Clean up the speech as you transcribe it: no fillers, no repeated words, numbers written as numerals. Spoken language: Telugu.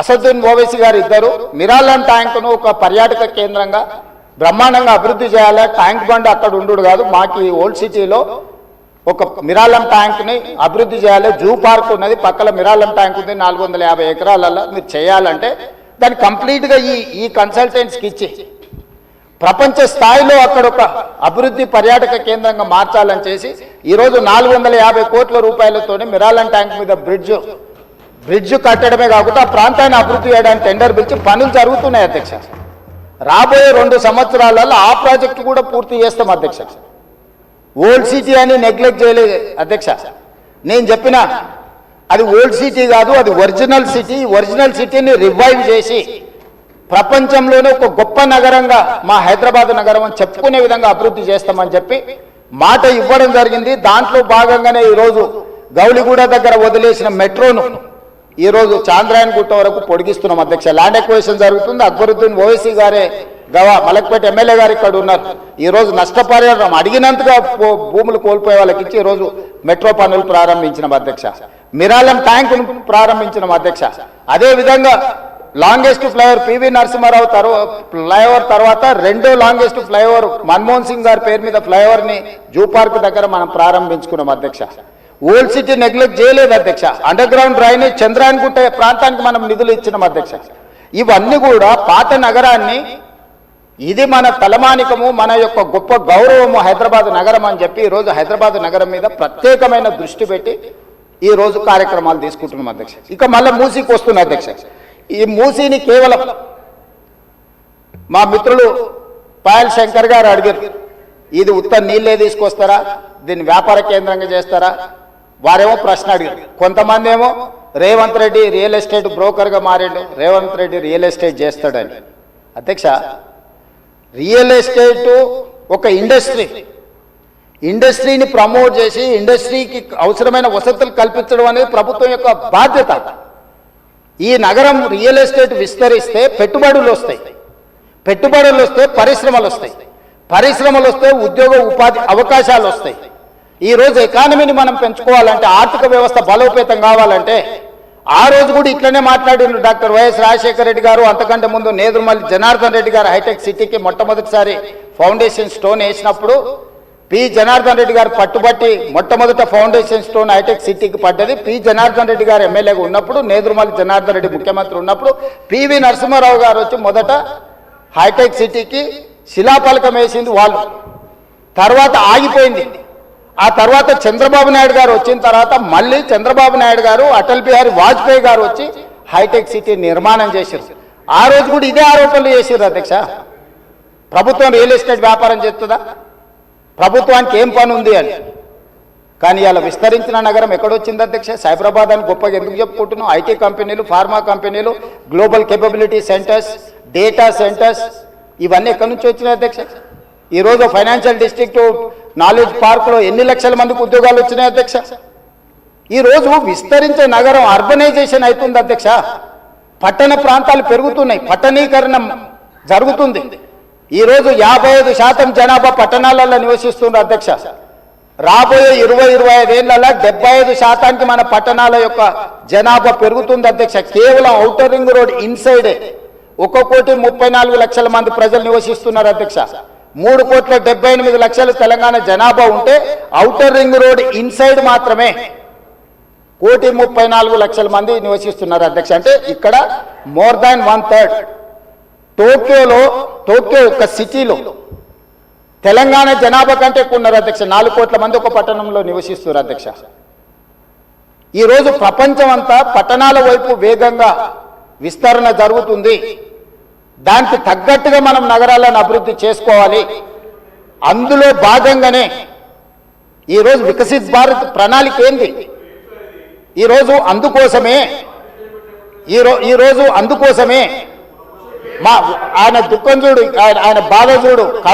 అసదుద్దీన్ ఓవైసీ గారు ఇద్దరు మిరాలం ట్యాంకును ఒక పర్యాటక కేంద్రంగా బ్రహ్మాండంగా అభివృద్ధి చేయాలి. ట్యాంక్ బండ్ అక్కడ ఉండు కాదు, మాకు ఓల్డ్ సిటీలో ఒక మిరాలం ట్యాంక్ని అభివృద్ధి చేయాలి. జూ పార్క్ ఉన్నది, పక్కన మిరాలం ట్యాంక్ ఉంది, 450 ఎకరాలలో మీరు చేయాలంటే దాన్ని కంప్లీట్గా ఈ కన్సల్టెంట్స్కి ఇచ్చి ప్రపంచ స్థాయిలో అక్కడ ఒక అభివృద్ధి పర్యాటక కేంద్రంగా మార్చాలని చేసి ఈరోజు 450 కోట్ల రూపాయలతోనే మిరాలం ట్యాంక్ మీద బ్రిడ్జ్ కట్టడమే కాకుండా ఆ ప్రాంతాన్ని అభివృద్ధి చేయడానికి టెండర్ పిలిచి పనులు జరుగుతున్నాయి అధ్యక్ష. రాబోయే 2 సంవత్సరాలలో ఆ ప్రాజెక్టు కూడా పూర్తి చేస్తాం అధ్యక్ష. ఓల్డ్ సిటీ అని నెగ్లెక్ట్ చేయలేదు అధ్యక్ష. నేను చెప్పిన అది ఓల్డ్ సిటీ కాదు, అది ఒరిజినల్ సిటీ. ఒరిజినల్ సిటీని రివైవ్ చేసి ప్రపంచంలోనే ఒక గొప్ప నగరంగా మా హైదరాబాద్ నగరం అని చెప్పుకునే విధంగా అభివృద్ధి చేస్తామని చెప్పి మాట ఇవ్వడం జరిగింది. దాంట్లో భాగంగానే ఈరోజు గౌలిగూడ దగ్గర వదిలేసిన మెట్రోను ఈరోజు చాంద్రాయన్ గుట్ట వరకు పొడిగిస్తున్నాం అధ్యక్ష. ల్యాండ్ ఎక్వేషన్ జరుగుతుంది. అక్బరుద్దీన్ ఓవైసీ గారే మలక్పేట ఎమ్మెల్యే గారు ఇక్కడ ఉన్నారు. ఈరోజు నష్టపరిహారం అడిగినంతగా భూములు కోల్పోయే వాళ్ళకి ఇచ్చి ఈరోజు మెట్రో పనులు ప్రారంభించినాం అధ్యక్ష. మిరాలం ట్యాంకును ప్రారంభించినాం అధ్యక్ష. అదేవిధంగా longest flyover PV Narasimha Rao flyover తర్వాత 2వ లాంగెస్ట్ ఫ్లైఓవర్ మన్మోహన్ సింగ్ గారి పేరు మీద ఫ్లైఓవర్ని జూ పార్క్ దగ్గర మనం ప్రారంభించుకున్నాం అధ్యక్ష. ఓల్డ్ సిటీ నెగ్లెక్ట్ చేయలేదు అధ్యక్ష. అండర్ గ్రౌండ్ డ్రైనేజ్ చంద్రాయన్ గుట్ట ప్రాంతానికి మనం నిధులు ఇచ్చినాం అధ్యక్ష. ఇవన్నీ కూడా పాత నగరాన్ని, ఇది మన తలమానికము, మన యొక్క గొప్ప గౌరవము హైదరాబాద్ నగరం అని చెప్పి ఈరోజు హైదరాబాద్ నగరం మీద ప్రత్యేకమైన దృష్టి పెట్టి ఈరోజు కార్యక్రమాలు తీసుకుంటున్నాం అధ్యక్ష. ఇక మళ్ళీ మూసీకి వస్తున్న అధ్యక్ష. ఈ మూసీని కేవలం మా మిత్రులు పాయల్ శంకర్ గారు అడిగారు, ఇది ఉత్త నీళ్ళే తీసుకొస్తారా, దీన్ని వ్యాపార కేంద్రంగా చేస్తారా? వారేమో ప్రశ్న అడిగారు. కొంతమంది ఏమో రేవంత్ రెడ్డి రియల్ ఎస్టేట్ బ్రోకర్గా మారాడు, రేవంత్ రెడ్డి రియల్ ఎస్టేట్ చేస్తాడని. అధ్యక్ష, రియల్ ఎస్టేట్ ఒక ఇండస్ట్రీని ప్రమోట్ చేసి ఇండస్ట్రీకి అవసరమైన వసతులు కల్పించడం అనేది ప్రభుత్వం యొక్క బాధ్యత. ఈ నగరం రియల్ ఎస్టేట్ విస్తరిస్తే పెట్టుబడులు వస్తాయి, పరిశ్రమలు వస్తే ఉద్యోగ ఉపాధి అవకాశాలు వస్తాయి. ఈరోజు ఎకానమీని మనం పెంచుకోవాలంటే, ఆర్థిక వ్యవస్థ బలోపేతం కావాలంటే, ఆ రోజు కూడా ఇట్లనే మాట్లాడిన డాక్టర్ వైఎస్ రాజశేఖర రెడ్డి గారు, అంతకంటే ముందు నేదురుమల్లి జనార్దన్ రెడ్డి గారు హైటెక్ సిటీకి మొట్టమొదటిసారి ఫౌండేషన్ స్టోన్ వేసినప్పుడు పి జనార్దన్ రెడ్డి గారు పట్టుబట్టి మొట్టమొదట ఫౌండేషన్ స్టోన్ హైటెక్ సిటీకి పడ్డది. పి జనార్దన్ రెడ్డి గారు ఎమ్మెల్యేగా ఉన్నప్పుడు, నేదురుమల్లి జనార్దన్ రెడ్డి ముఖ్యమంత్రి ఉన్నప్పుడు పివి నరసింహారావు గారు వచ్చి మొదట హైటెక్ సిటీకి శిలాఫలకం వేసింది వాళ్ళు. తర్వాత ఆగిపోయింది. ఆ తర్వాత చంద్రబాబు నాయుడు గారు వచ్చిన తర్వాత మళ్ళీ చంద్రబాబు నాయుడు గారు, అటల్ బిహారీ వాజ్పేయి గారు వచ్చి హైటెక్ సిటీ నిర్మాణం చేశారు. ఆ రోజు కూడా ఇదే ఆరోపణలు చేశారు అధ్యక్ష. ప్రభుత్వం రియల్ ఎస్టేట్ వ్యాపారం చేస్తుందా, ప్రభుత్వానికి ఏం పని ఉంది అని. కానీ ఇలా విస్తరించిన నగరం ఎక్కడొచ్చింది అధ్యక్ష? సైబరాబాద్ అని గొప్పగా ఎందుకు చెప్పుకుంటున్నాం? ఐటీ కంపెనీలు, ఫార్మా కంపెనీలు, global capability centres, data centres, ఇవన్నీ ఎక్కడి నుంచి వచ్చినాయి అధ్యక్ష? ఈరోజు ఫైనాన్షియల్ డిస్ట్రిక్ట్, నాలెడ్జ్ పార్క్లో ఎన్ని లక్షల మందికి ఉద్యోగాలు వచ్చినాయి అధ్యక్ష? ఈరోజు విస్తరించే నగరం అర్బనైజేషన్ అవుతుంది అధ్యక్ష. పట్టణ ప్రాంతాలు పెరుగుతున్నాయి, పట్టణీకరణ జరుగుతుంది. ఈరోజు 55% జనాభా పట్టణాలలో నివసిస్తున్నారు అధ్యక్ష. రాబోయే 20-25 ఏళ్లలో 75% మన పట్టణాల యొక్క జనాభా పెరుగుతుంది అధ్యక్ష. కేవలం ఔటర్ రింగ్ రోడ్ ఇన్సైడే 1,34,00,000 మంది ప్రజలు నివసిస్తున్నారు అధ్యక్ష. 3,78,00,000 తెలంగాణ జనాభా ఉంటే ఔటర్ రింగ్ రోడ్ ఇన్సైడ్ మాత్రమే 1,34,00,000 మంది నివసిస్తున్నారు అధ్యక్ష. అంటే ఇక్కడ మోర్ దాన్ 1/3. టోక్యో ఒక సిటీలో తెలంగాణ జనాభా కంటే ఎక్కువ ఉన్నారు అధ్యక్ష. 4 కోట్ల మంది ఒక పట్టణంలో నివసిస్తున్నారు అధ్యక్ష. ఈరోజు ప్రపంచం అంతా పట్టణాల వైపు వేగంగా విస్తరణ జరుగుతుంది. దానికి తగ్గట్టుగా మనం నగరాలను అభివృద్ధి చేసుకోవాలి. అందులో భాగంగానే ఈరోజు వికసిత్ భారత్ ప్రణాళిక ఏంది? ఈరోజు అందుకోసమే మా ఆయన దుఃఖం చూడు, ఆయన బాధ చూడు.